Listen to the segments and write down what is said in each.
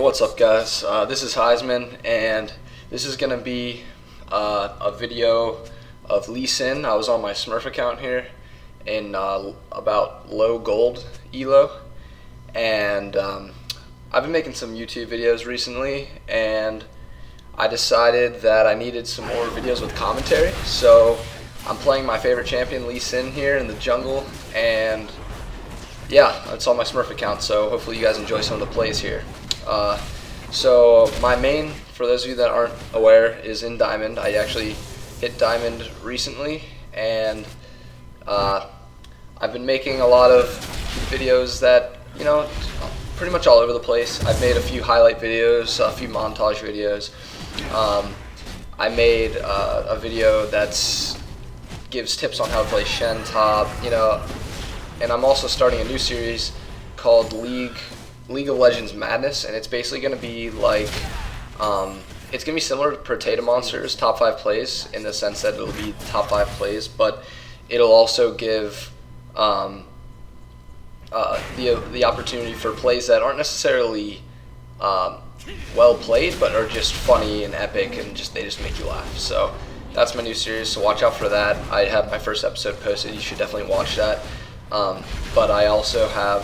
What's up guys? This is Heizman, and this is going to be a video of Lee Sin. I was on my Smurf account here in about low gold elo, and I've been making some YouTube videos recently, and I decided that I needed some more videos with commentary, so I'm playing my favorite champion, Lee Sin, here in the jungle, and yeah, it's on my Smurf account, so hopefully you guys enjoy some of the plays here. So my main, for those of you that aren't aware, is in Diamond. I actually hit Diamond recently, and I've been making a lot of videos that, you know, pretty much all over the place. I've made a few highlight videos, a few montage videos. I made a video that gives tips on how to play Shen top, you know, and I'm also starting a new series called League of Legends Madness, and it's basically going to be like, it's going to be similar to Potato Monsters top 5 plays, in the sense that it'll be top 5 plays, but it'll also give the opportunity for plays that aren't necessarily well played, but are just funny and epic, and they just make you laugh. So that's my new series, so watch out for that. I have my first episode posted. You should definitely watch that. But I also have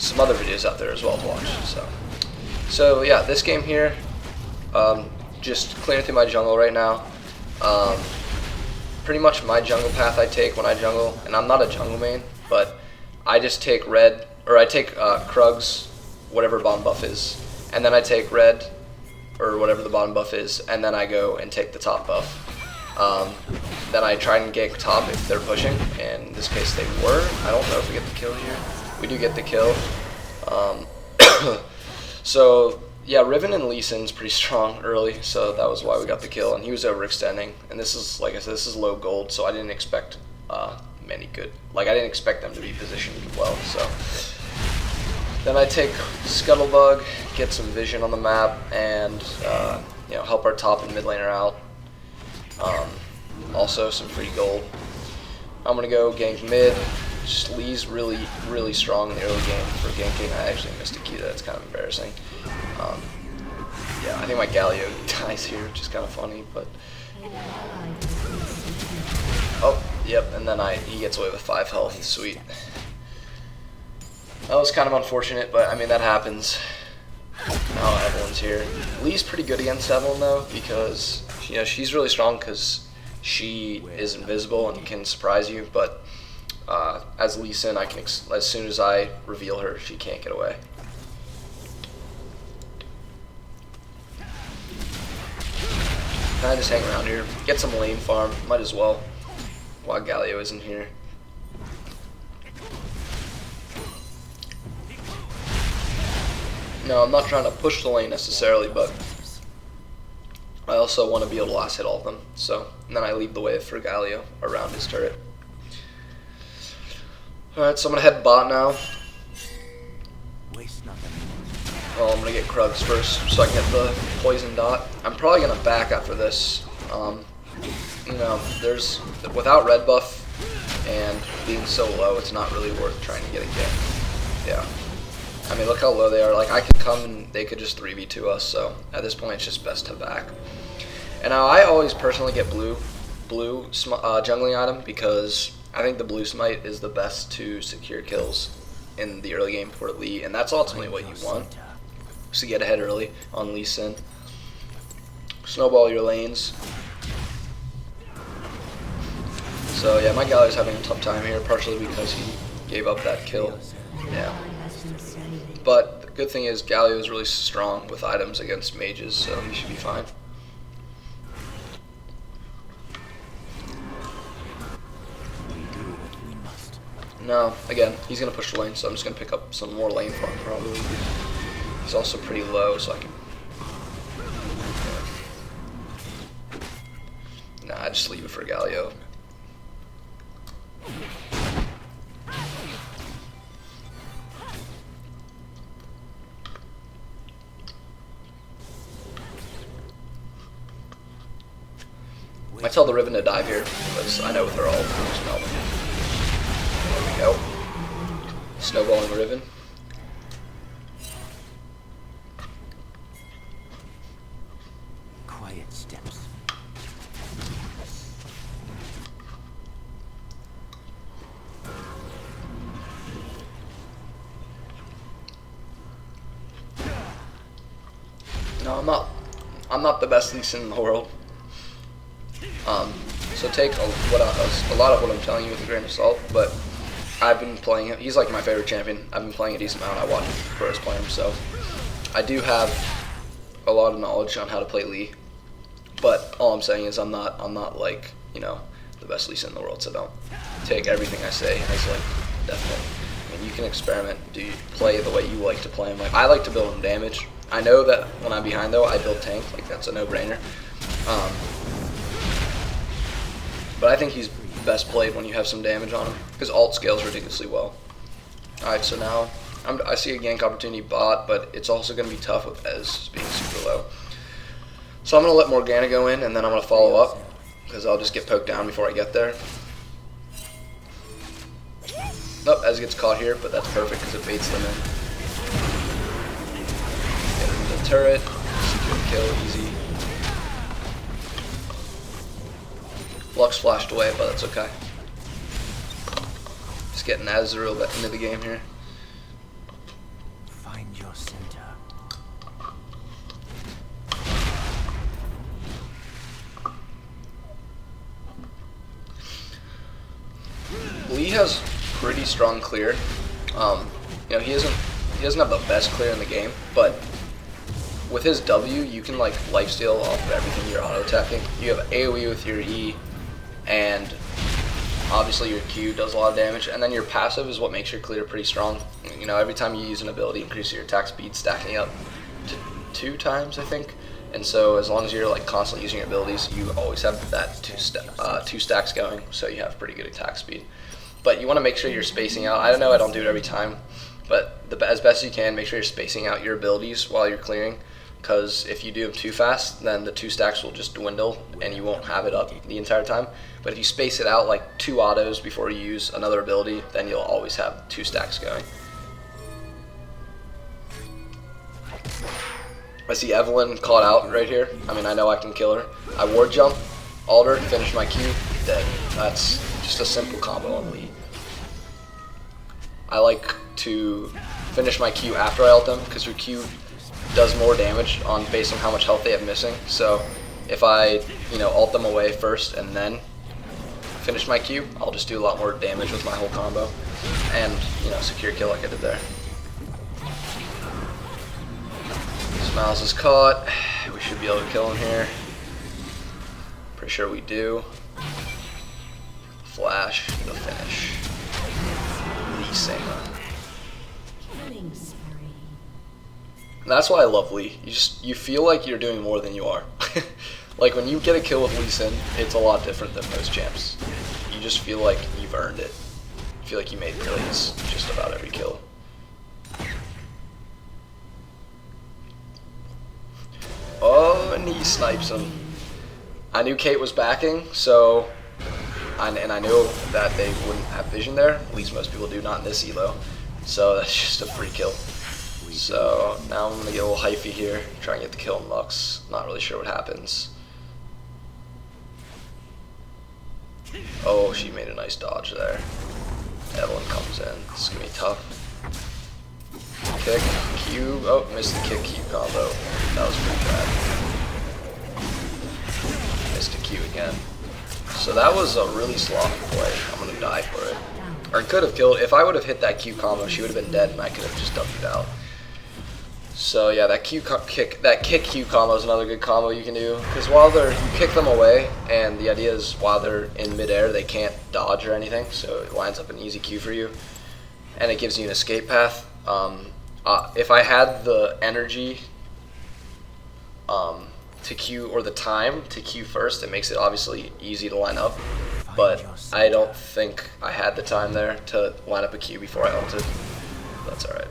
some other videos out there as well to watch. So yeah, this game here, just clearing through my jungle right now. Pretty much my jungle path I take when I jungle, and I'm not a jungle main, but I just take red, or I take Krug's whatever bottom buff is, and then I take red, or whatever the bottom buff is, and then I go and take the top buff. Then I try and gank top if they're pushing, and in this case they were. I don't know if we get the kill here. We do get the kill. So yeah, Riven and Lee Sin's pretty strong early, so that was why we got the kill, and he was overextending. And this is, like I said, this is low gold, so I didn't expect many good, I didn't expect them to be positioned well. So then I take Scuttlebug, get some vision on the map, and you know, help our top and mid laner out. Also some free gold. I'm gonna go gank mid. Lee's really strong in the early game for ganking. I actually missed a Q. That's kind of embarrassing. Yeah, I think my Galio dies here, which is kind of funny, but oh, yep, and then he gets away with 5 health. Sweet. That was kind of unfortunate, but I mean, that happens. Now Evelyn's here. Lee's pretty good against Evelyn though, because she's really strong because she is invisible and can surprise you, but as Lee Sin, I can as soon as I reveal her, she can't get away. Can I just hang around here, get some lane farm? Might as well, while Galio isn't here. No, I'm not trying to push the lane necessarily, but I also want to be able to last hit all of them. So, and then I leave the wave for Galio around his turret. Alright, so I'm going to head bot now. Well, I'm going to get Krugs first so I can get the poison dot. I'm probably going to back after this. You know, without red buff and being so low, it's not really worth trying to get a kill. Yeah. I mean, look how low they are. Like, I could come and they could just 3v2 us, so at this point it's just best to back. And now I always personally get blue jungling item, because I think the blue smite is the best to secure kills in the early game for Lee, and that's ultimately what you want, is to get ahead early on Lee Sin. Snowball your lanes. So yeah, my Galio's having a tough time here, partially because he gave up that kill. Yeah. But the good thing is Galio is really strong with items against mages, so he should be fine. No, again, he's going to push the lane, so I'm just going to pick up some more lane farm probably. He's also pretty low, so I can... Yeah. Nah, I just leave it for Galio. I tell the Riven to dive here, because I know they're all smell. There we go. Snowballing Riven. No, I'm not. I'm not the best Lee Sin in the world. So take a lot of what I'm telling you with a grain of salt. But I've been playing him. He's like my favorite champion. I've been playing a decent amount. I watch pros play him, so I do have a lot of knowledge on how to play Lee. But all I'm saying is I'm not like, you know, the best Lee Sin in the world. So don't take everything I say as like definite. I mean, you can experiment. Play the way you like to play him. Like I like to build him damage. I know that when I'm behind though, I build tank. Like that's a no-brainer. But I think he's best played when you have some damage on him because ult scales ridiculously well. All right, so now I see a gank opportunity bot, but it's also going to be tough with Ez being super low. So I'm going to let Morgana go in, and then I'm going to follow up because I'll just get poked down before I get there. Nope, Ez gets caught here, but that's perfect because it baits them in. Get into the turret, secure kill, easy. Lux flashed away, but that's okay. Just getting Azrael into the game here. Find your center. Lee has pretty strong clear. You know, he doesn't have the best clear in the game, but with his W, you can like lifesteal off of everything you're auto attacking. You have AoE with your E, and obviously your Q does a lot of damage, and then your passive is what makes your clear pretty strong. You know, every time you use an ability, increases your attack speed, stacking up to 2 times, I think. And so as long as you're like constantly using your abilities, you always have that two stacks going, so you have pretty good attack speed. But you want to make sure you're spacing out. I don't know, I don't do it every time, but as best you can, make sure you're spacing out your abilities while you're clearing. Because if you do them too fast, then the 2 stacks will just dwindle and you won't have it up the entire time. But if you space it out like 2 autos before you use another ability, then you'll always have 2 stacks going. I see Evelyn caught out right here. I mean, I know I can kill her. I ward jump, alter, finish my Q, dead. That's just a simple combo on Lee. I like to finish my Q after I ult them because your Q does more damage based on how much health they have missing. So if I, you know, ult them away first and then finish my Q, I'll just do a lot more damage with my whole combo and, you know, secure kill like I did there. Smiles is caught. We should be able to kill him here. Pretty sure we do. Flash, the finish. Lee Sin. That's why I love Lee. You feel like you're doing more than you are. Like when you get a kill with Lee Sin, it's a lot different than most champs. You just feel like you've earned it. You feel like you made plays just about every kill. Oh, and he snipes him. I knew Kate was backing, so and I knew that they wouldn't have vision there. At least most people do, not in this elo. So that's just a free kill. So now I'm gonna get a little hyphy here, try and get the kill on Lux. Not really sure what happens. Oh, she made a nice dodge there. Evelyn comes in. This is gonna be tough. Kick, Q. Oh, missed the kick Q combo. That was pretty bad. Missed a Q again. So that was a really sloppy play. I'm gonna die for it. Or could have killed. If I would have hit that Q combo, she would have been dead, and I could have just dumped it out. So yeah, that kick Q combo is another good combo you can do. Because while you kick them away, and the idea is while they're in midair, they can't dodge or anything. So it lines up an easy Q for you, and it gives you an escape path. If I had the energy to Q, or the time to Q first, it makes it obviously easy to line up. But I don't think I had the time there to line up a Q before I ulted. That's alright.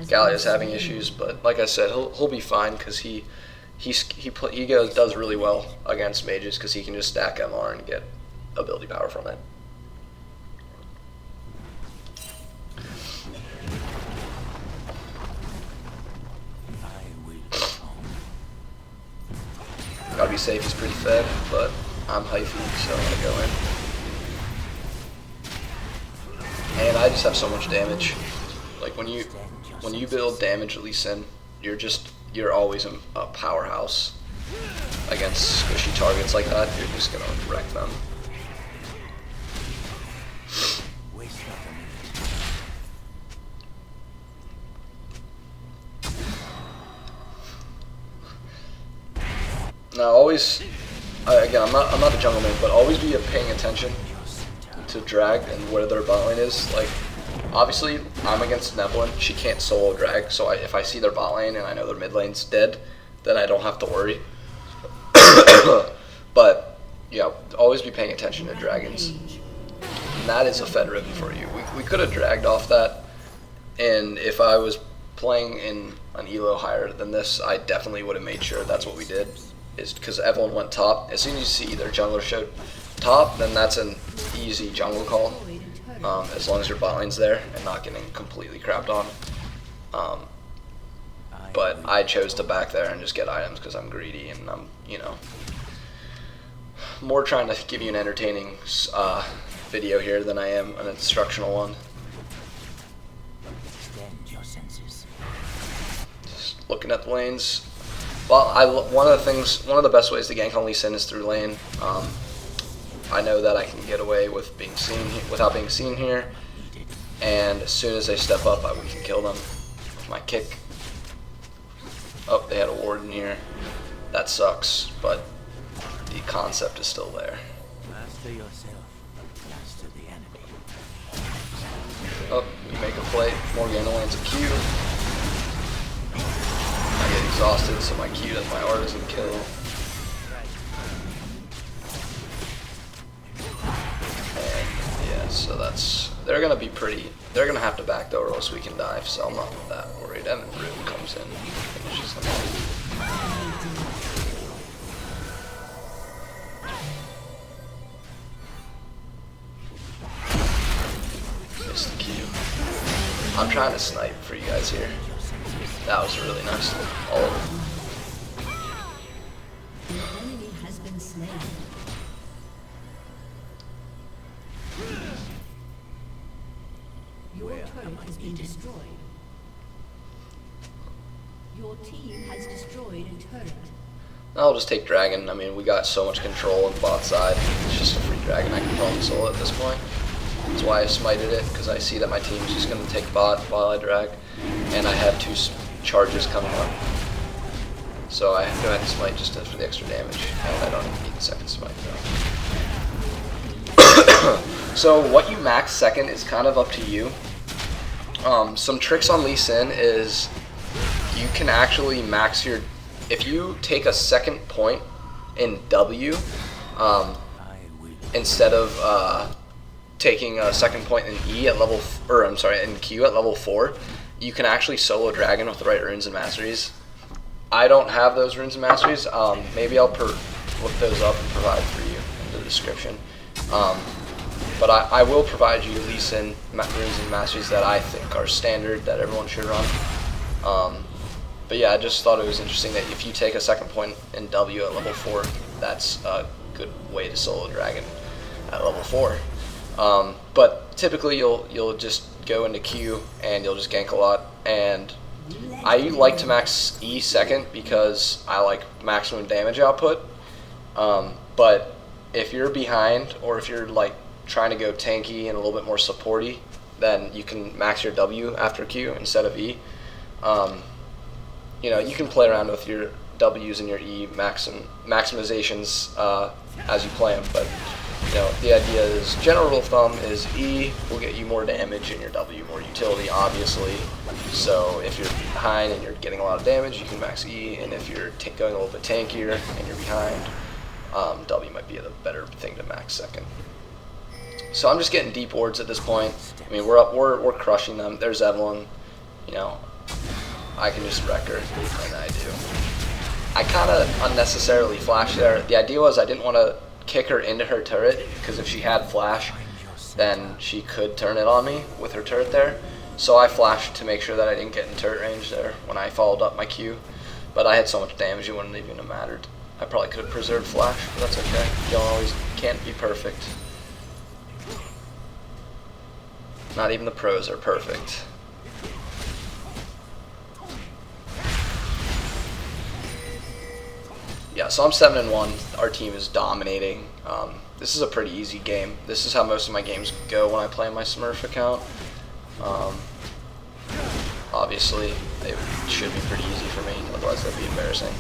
Gallia's having issues, but like I said, he'll be fine because he does really well against mages because he can just stack MR and get ability power from it. Gotta be safe, he's pretty fed, but I'm hyphy, so I'm gonna go in. And I just have so much damage. Like when you build damage at Lee Sin, you're always a powerhouse against squishy targets like that. You're just gonna wreck them. Now always, again, I'm not a jungle man, but always be paying attention to drag and where their bot lane is. Like, obviously, I'm against Nevlin. She can't solo drag, so if I see their bot lane and I know their mid lane's dead, then I don't have to worry. But, yeah, always be paying attention to dragons. And that is a Fed ribbon for you. We could have dragged off that, and if I was playing in an elo higher than this, I definitely would have made sure that's what we did. Is because everyone went top. As soon as you see their jungler showed top, then that's an easy jungle call. As long as your bot lane's there and not getting completely crapped on. But I chose to back there and just get items because I'm greedy and I'm, you know, more trying to give you an entertaining video here than I am an instructional one. Just looking at the lanes. Well, one of the best ways to gank on Lee Sin is through lane. I know that I can get away with being seen without being seen here, and as soon as they step up, we can kill them with my kick. Oh, they had a ward in here. That sucks, but the concept is still there. Master yourself, master the enemy. Oh, we make a play. Morgana lands a Q. I get exhausted, so my Q does my artisan kill. And yeah, so they're gonna be they're gonna have to back though or else we can dive, so I'm not that worried. And then Rune comes in and finishes them off. Missed the Q. I'm trying to snipe for you guys here. That was really nice. All of it. An enemy has been slain. Your turret has been destroyed. Your team has destroyed a turret. I'll just take dragon. I mean, we got so much control on the bot side. It's just a free dragon. I can probably solo at this point. That's why I smited it, because I see that my team's just going to take bot while I drag. And I have 2 charges coming up. So I have to go ahead and smite just for the extra damage. And I don't even need the second smite though. So what you max second is kind of up to you. Some tricks on Lee Sin is you can actually max your... If you take a second point in W, instead of taking a second point in E at level... in Q at level 4, you can actually solo dragon with the right runes and masteries. I don't have those runes and masteries. Maybe I'll look those up and provide for you in the description. But I will provide you Lee Sin runes and masteries that I think are standard that everyone should run. But yeah, I just thought it was interesting that if you take a second point in W at level 4, that's a good way to solo dragon at level 4. But typically you'll just go into Q and you'll just gank a lot, and I like to max E second because I like maximum damage output. But if you're behind, or if you're like trying to go tanky and a little bit more supporty, then you can max your W after Q instead of E. You know, you can play around with your W's and your E maximizations as you play them, but you know, the idea is, general rule of thumb is E will get you more damage and your W more utility, obviously. So if you're behind and you're getting a lot of damage, you can max E, and if you're going a little bit tankier and you're behind, W might be a better thing to max second. So I'm just getting deep wards at this point. I mean, we're crushing them. There's Evelyn. You know, I can just wreck her, and I do. I kind of unnecessarily flashed there. The idea was I didn't want to kick her into her turret, because if she had flash, then she could turn it on me with her turret there. So I flashed to make sure that I didn't get in turret range there when I followed up my Q. But I had so much damage it wouldn't even have mattered. I probably could have preserved flash, but that's okay. You can't be perfect. Not even the pros are perfect. yeah, so I'm 7-1. Our team is dominating. This is a pretty easy game. This is how most of my games go when I play my Smurf account. Obviously, it should be pretty easy for me, otherwise that'd be embarrassing.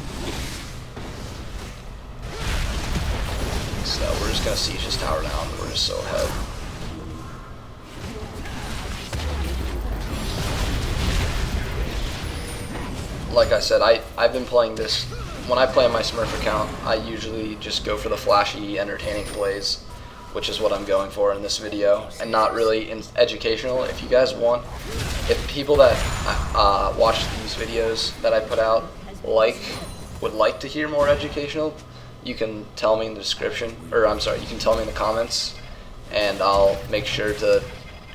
So we're just gonna siege this tower down. We're just so ahead. Like I said, I've been playing this. When I play on my Smurf account, I usually just go for the flashy, entertaining plays, which is what I'm going for in this video, and not really educational. If you guys want, if people that watch these videos that I put out would like to hear more educational, you can tell me in the description, or I'm sorry, you can tell me in the comments, and I'll make sure to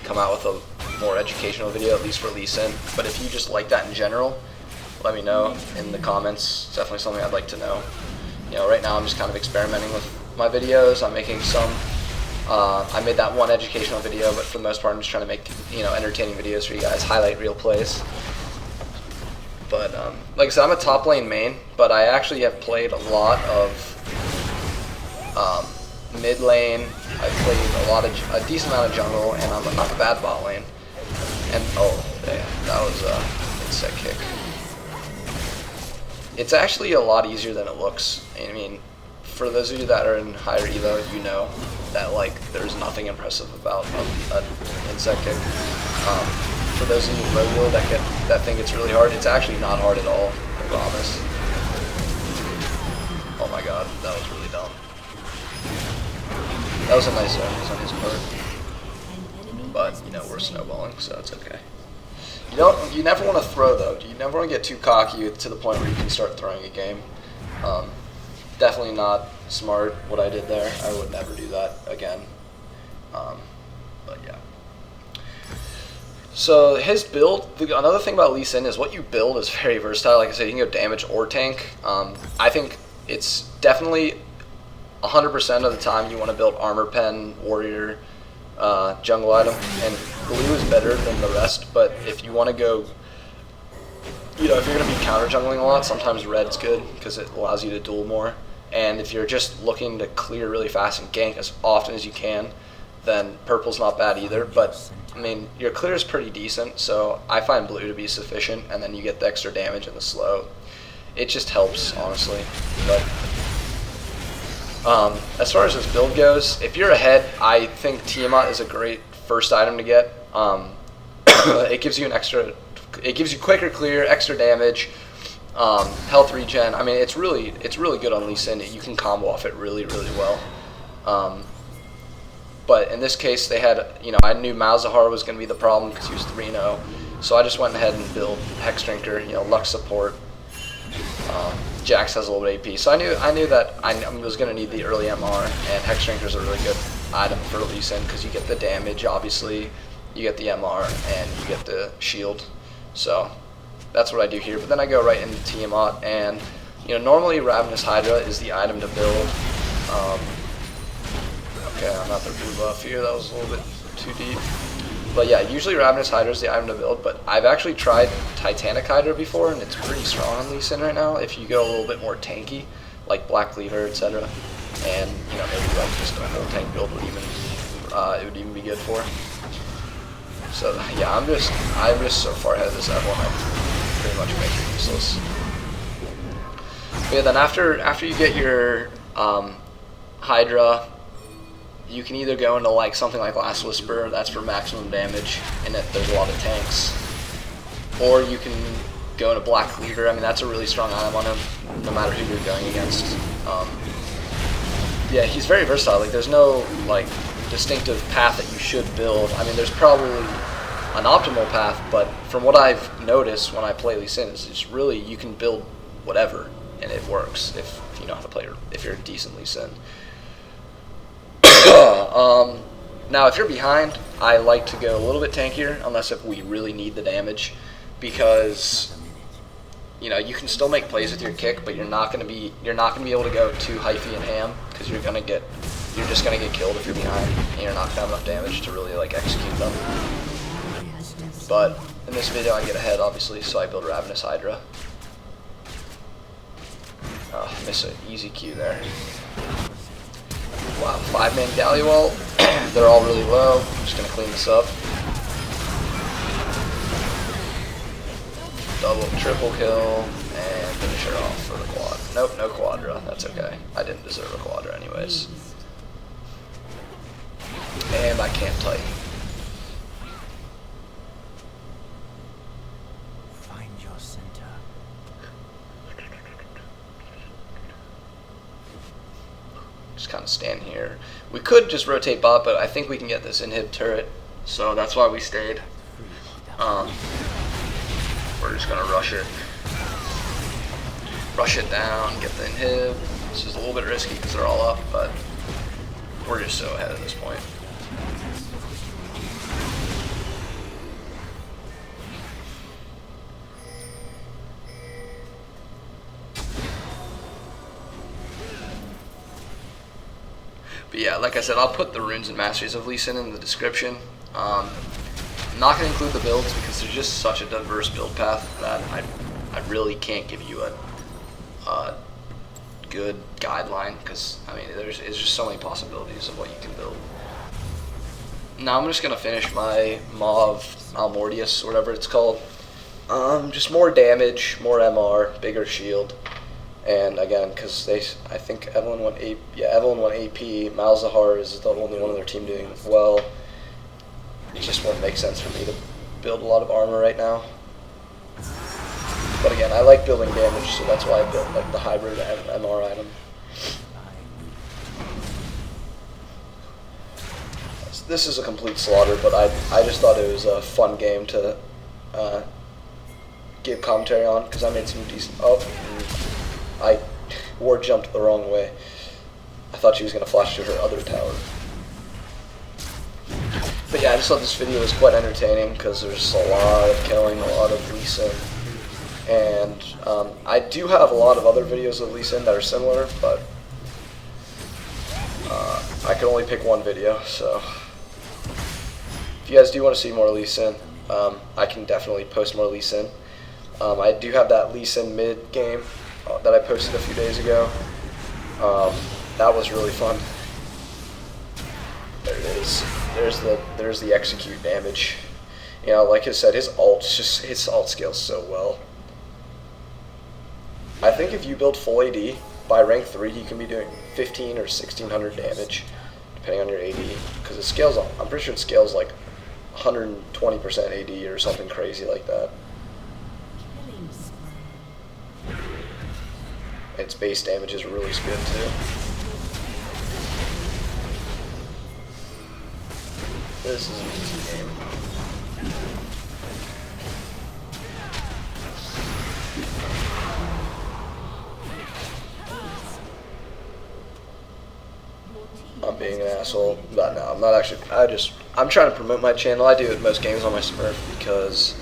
come out with a more educational video, at least for Lee Sin. But if you just like that in general, let me know in the comments. It's definitely something I'd like to know. You know, right now I'm just kind of experimenting with my videos. I'm making some. I made that one educational video, but for the most part, I'm just trying to make, you know, entertaining videos for you guys, highlight real plays. But like I said, I'm a top lane main, but I actually have played a lot of mid lane. I played a decent amount of jungle, and I'm not a bad bot lane. And oh, damn, that was a insect kick. It's actually a lot easier than it looks. I mean, for those of you that are in higher elo, you know that like there's nothing impressive about an insect kick. For those of you in low elo that think it's really hard, it's actually not hard at all. I promise. Oh my god, that was really dumb. That was a nice zone on his part, but you know we're snowballing, so it's okay. You never want to throw though. You never want to get too cocky to the point where you can start throwing a game. Definitely not smart what I did there. I would never do that again. But yeah. So his build, another thing about Lee Sin is what you build is very versatile. Like I said, you can go damage or tank. I think it's definitely 100% of the time you want to build armor pen, warrior, jungle item, and blue is better than the rest. But if you want to go, you know, if you're going to be counter jungling a lot, sometimes red's good because it allows you to duel more. And if you're just looking to clear really fast and gank as often as you can, then purple's not bad either. But I mean, your clear is pretty decent, so I find blue to be sufficient, and then you get the extra damage and the slow. It just helps, honestly. But as far as this build goes, if you're ahead, I think Tiamat is a great first item to get. It gives you it gives you quicker clear, extra damage, health regen. I mean, it's really good on Lee Sin. You can combo off it really well. But in this case, they had, you know, I knew Malzahar was going to be the problem because he was 3-0, so I just went ahead and built Hex Drinker, you know, Lux support. Jax has a little bit AP, so I knew that I was going to need the early MR, and Hex Drinker is a really good item for Lee Sin because you get the damage, obviously, you get the MR, and you get the shield. So that's what I do here. But then I go right into Tiamat, and you know, normally Ravenous Hydra is the item to build. Okay, I'm not the blue buff here. That was a little bit too deep. But yeah, usually Ravenous Hydra is the item to build, but I've actually tried Titanic Hydra before, and it's pretty strong on Lee Sin right now if you go a little bit more tanky, like Black Cleaver, etc. And, you know, maybe like just a whole tank build would even, it would even be good for. So yeah, I'm just so far ahead of this F1, I pretty much make it useless. But yeah, then after you get your Hydra, you can either go into like something like Last Whisper, that's for maximum damage, and there's a lot of tanks. Or you can go into Black Cleaver. I mean, that's a really strong item on him, no matter who you're going against. Yeah, he's very versatile. Like, there's no like distinctive path that you should build. I mean, there's probably an optimal path, but from what I've noticed when I play Lee Sin, is it's really, you can build whatever, and it works if you know how to play, if you're a decent Lee Sin. Now, if you're behind, I like to go a little bit tankier, unless if we really need the damage, because you know you can still make plays with your kick, but you're not gonna be able to go too hyphy and ham because you're just gonna get killed if you're behind, and you're not gonna have enough damage to really like execute them. But in this video, I get ahead obviously, so I build Ravenous Hydra. miss an easy Q there. Wow, 5-man galley wall. They're all really low. I'm just gonna clean this up. Double, triple kill, and finish her off for the quad. Nope, no quadra. That's okay. I didn't deserve a quadra anyways. And I can't Titan. Find your center. Just kind of stand here. We could just rotate bot, but I think we can get this inhib turret, so that's why we stayed. We're just gonna rush it. Rush it down, get the inhib. This is a little bit risky because they're all up, but we're just so ahead at this point. But yeah, like I said, I'll put the runes and masteries of Lee Sin in the description. I'm not going to include the builds because there's just such a diverse build path that I really can't give you a good guideline because, I mean, it's just so many possibilities of what you can build. Now I'm just going to finish my Mauve Almortius, or whatever it's called. Just more damage, more MR, bigger shield. And again, because I think Evelyn won AP. Yeah, Evelyn won AP. Malzahar is the only one on their team doing well. It just won't make sense for me to build a lot of armor right now. But again, I like building damage, so that's why I built like the hybrid MR item. This is a complete slaughter, but I just thought it was a fun game to give commentary on because I made some decent. I ward jumped the wrong way. I thought she was going to flash to her other tower. But yeah, I just thought this video was quite entertaining because there's a lot of killing, a lot of Lee Sin. And I do have a lot of other videos of Lee Sin that are similar, but I can only pick one video, so if you guys do want to see more Lee Sin, I can definitely post more Lee Sin. I do have that Lee Sin mid game that I posted a few days ago. That was really fun. There it is. There's the execute damage. You know, like I said, his ult scales so well. I think if you build full AD by rank 3, you can be doing 15 or 1600 damage, depending on your AD. Because it scales. I'm pretty sure it scales like 120% AD or something crazy like that. Its base damage is really good too. This is an easy game. I'm being an asshole, but no, I'm not actually. I'm trying to promote my channel. I do it most games on my Smurf because,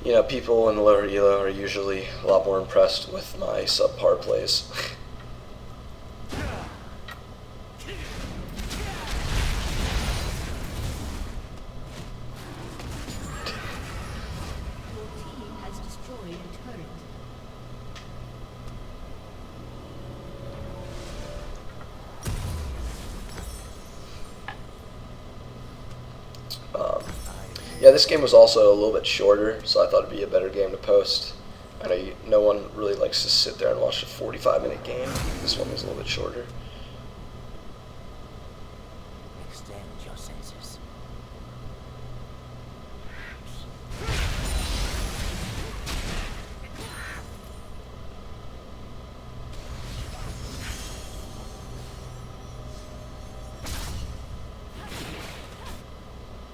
you know, people in the lower elo are usually a lot more impressed with my subpar plays. Yeah, this game was also a little bit shorter, so I thought it'd be a better game to post. I know no one really likes to sit there and watch a 45-minute game. This one was a little bit shorter. Extend your senses.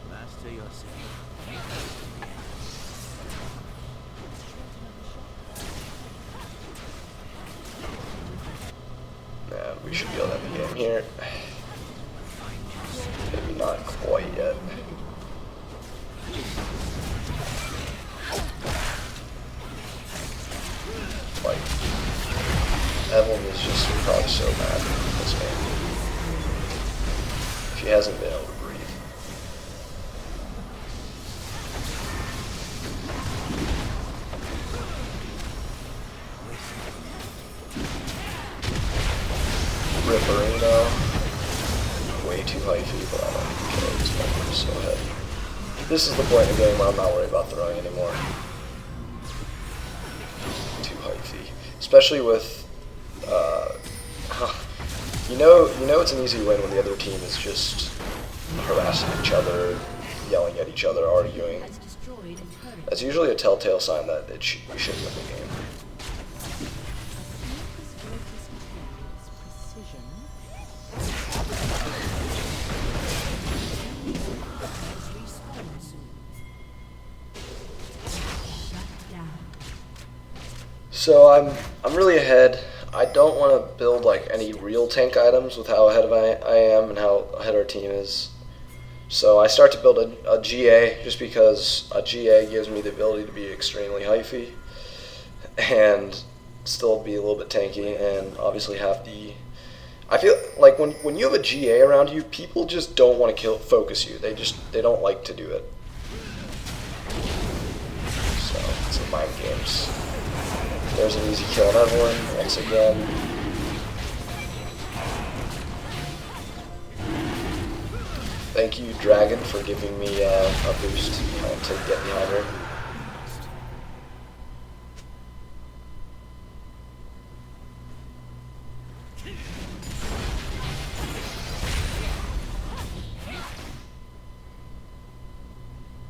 Master yourself. Yeah, we should be able to have a game here. Maybe not quite yet. Like, Evelyn is just probably so mad in this game. She hasn't been able to breathe. a Burrino. Way too hyphy, but I don't care. It's fine. So ahead. This is the point in the game where I'm not worried about throwing anymore. Too hyphy. Especially with, you know it's an easy win when the other team is just harassing each other, yelling at each other, arguing. Has destroyed a turret. That's usually a telltale sign that you should win the game. Respawn soon. Shut down. So I'm really ahead. I don't want to build like any real tank items with how ahead I am and how ahead our team is. So I start to build a GA just because a GA gives me the ability to be extremely hyphy and still be a little bit tanky and obviously have the... I feel like when you have a GA around you, people just don't want to focus you. They don't like to do it. So it's the mind games. There's an easy kill on everyone once again. Thank you, Dragon, for giving me a boost to get behind her.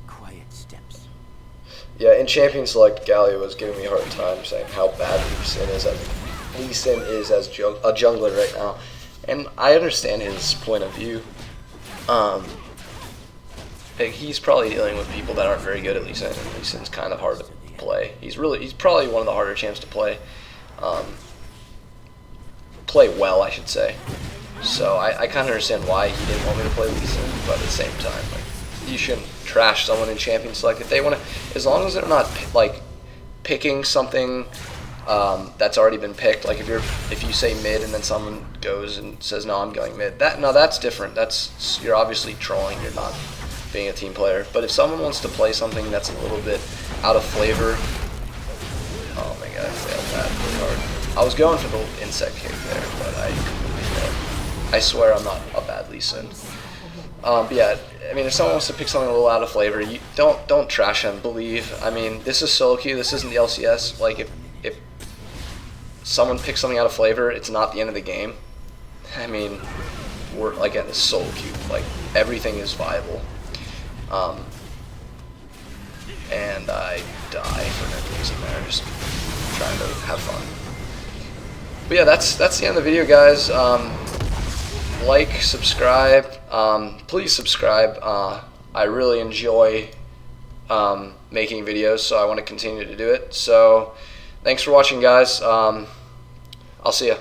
Quiet steps. Yeah, in Champion Select, Gallia was giving me a hard time saying how bad Lee Sin is as a jungler right now, and I understand his point of view. He's probably dealing with people that aren't very good at Lee Sin, and Lee Sin's kind of hard to play. He's probably one of the harder champs to play. Play well, I should say. So I kind of understand why he didn't want me to play Lee Sin, but at the same time, like, you shouldn't trash someone in Champion Select if they want to, as long as they're not like picking something that's already been picked. Like if you say mid and then someone goes and says no, I'm going mid. That's different. You're obviously trolling. You're not being a team player. But if someone wants to play something that's a little bit out of flavor, oh my god, I failed that really hard. I was going for the insect kick there, but I completely failed. I swear I'm not a bad Lee Sin. But yeah, I mean, if someone wants to pick something a little out of flavor, you don't trash them. Believe. I mean, this is solo queue. This isn't the LCS. Like if someone picks something out of flavor, it's not the end of the game. I mean, we're again, it's solo queue. Like everything is viable. And I die for no reason there. Just trying to have fun. But yeah, that's the end of the video, guys. Like, subscribe, please subscribe. I really enjoy making videos, so I want to continue to do it. So thanks for watching, guys. I'll see ya.